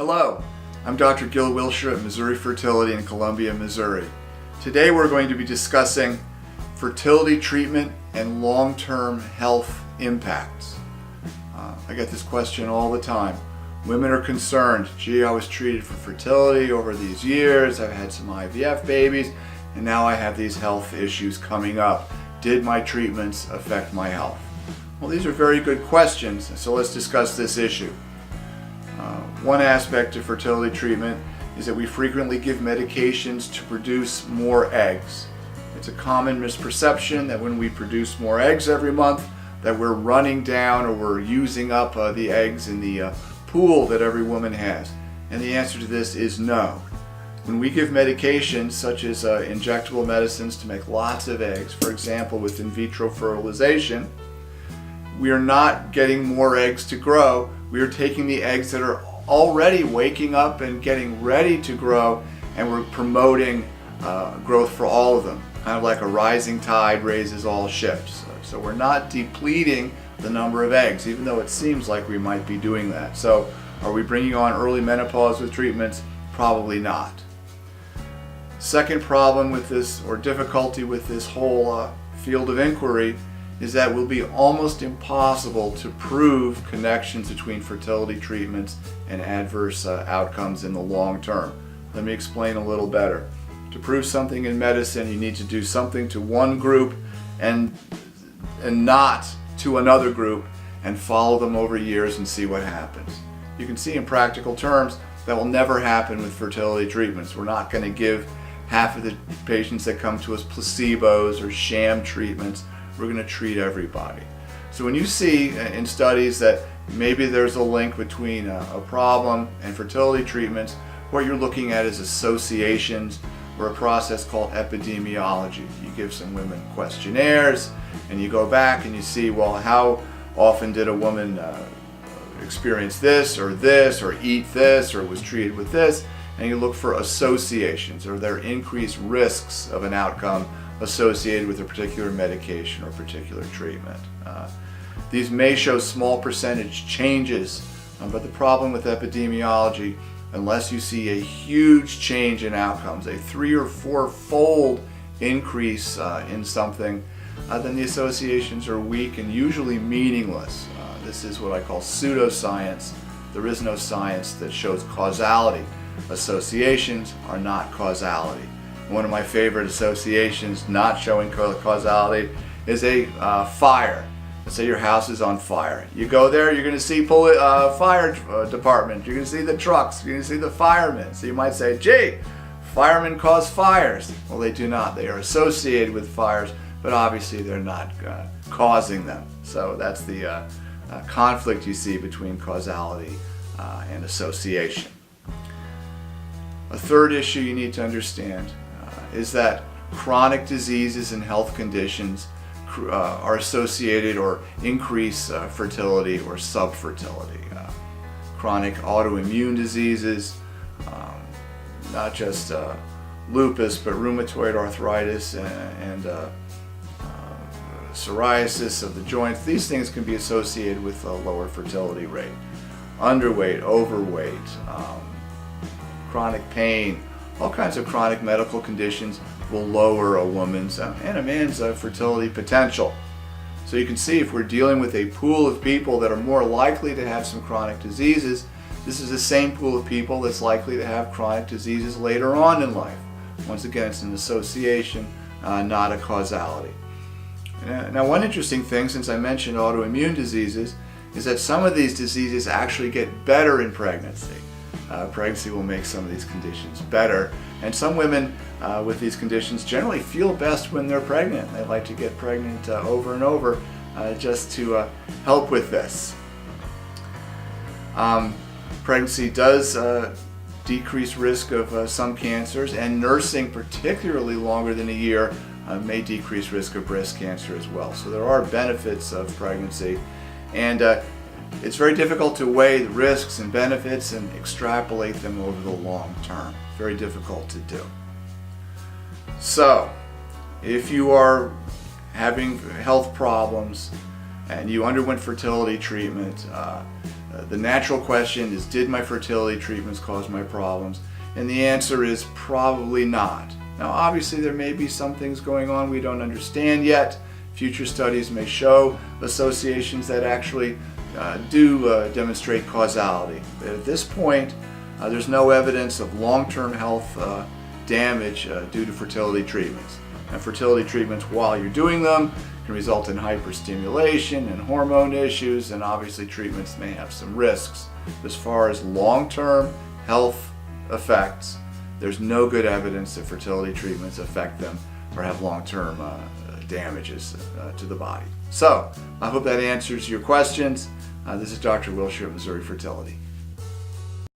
Hello, I'm Dr. Gil Wilshire at Missouri Fertility in Columbia, Missouri. Today we're going to be discussing fertility treatment and long-term health impacts. I get this question all the time. Women are concerned, gee, I was treated for fertility over these years, I've had some IVF babies, and now I have these health issues coming up. Did my treatments affect my health? Well, these are very good questions, so let's discuss this issue. One aspect of fertility treatment is that we frequently give medications to produce more eggs. It's a common misperception that when we produce more eggs every month, that we're running down or we're using up the eggs in the pool that every woman has. And the answer to this is no. When we give medications such as injectable medicines to make lots of eggs, for example with in vitro fertilization, we are not getting more eggs to grow. We are taking the eggs that are already waking up and getting ready to grow, and we're promoting growth for all of them. Kind of like a rising tide raises all ships. So we're not depleting the number of eggs, even though it seems like we might be doing that. So are we bringing on early menopause with treatments? Probably not. Second problem with this, or difficulty with this whole field of inquiry, is that it will be almost impossible to prove connections between fertility treatments and adverse outcomes in the long term. Let me explain a little better. To prove something in medicine, you need to do something to one group and not to another group, and follow them over years and see what happens. You can see in practical terms that will never happen with fertility treatments. We're not going to give half of the patients that come to us placebos or sham treatments. We're going to treat everybody. So when you see in studies that maybe there's a link between a problem and fertility treatments, what you're looking at is associations, or a process called epidemiology. You give some women questionnaires and you go back and you see, well, how often did a woman experience this or eat this or was treated with this, and you look for associations. Are there increased risks of an outcome associated with a particular medication or particular treatment? These may show small percentage changes, but the problem with epidemiology, unless you see a huge change in outcomes, a 3 or 4-fold increase in something, then the associations are weak and usually meaningless. This is what I call pseudoscience. There is no science that shows causality. Associations are not causality. One of my favorite associations not showing causality is a fire. Let's say your house is on fire. You go there, you're going to see fire department. You're going to see the trucks. You're going to see the firemen. So you might say, gee, firemen cause fires. Well, they do not. They are associated with fires, but obviously they're not causing them. So that's the conflict you see between causality and association. A third issue you need to understand is that chronic diseases and health conditions are associated or increase fertility or subfertility. Chronic autoimmune diseases, not just lupus, but rheumatoid arthritis and psoriasis of the joints. These things can be associated with a lower fertility rate. Underweight, overweight, chronic pain, all kinds of chronic medical conditions will lower a woman's and a man's fertility potential. So you can see, if we're dealing with a pool of people that are more likely to have some chronic diseases, this is the same pool of people that's likely to have chronic diseases later on in life. Once again, it's an association, not a causality. Now, one interesting thing, since I mentioned autoimmune diseases, is that some of these diseases actually get better in pregnancy. Pregnancy will make some of these conditions better, and some women with these conditions generally feel best when they're pregnant. They like to get pregnant over and over just to help with this. Pregnancy does decrease risk of some cancers, and nursing, particularly longer than a year, may decrease risk of breast cancer as well. So there are benefits of pregnancy, and it's very difficult to weigh the risks and benefits and extrapolate them over the long term. Very difficult to do. So, if you are having health problems and you underwent fertility treatment, The natural question is, did my fertility treatments cause my problems? And the answer is probably not. Now obviously there may be some things going on we don't understand yet. Future studies may show associations that actually do demonstrate causality. But at this point, there's no evidence of long-term health damage due to fertility treatments. And fertility treatments, while you're doing them, can result in hyperstimulation and hormone issues, and obviously treatments may have some risks. As far as long-term health effects, there's no good evidence that fertility treatments affect them or have long-term damages to the body. So, I hope that answers your questions. This is Dr. Wilshire at Missouri Fertility.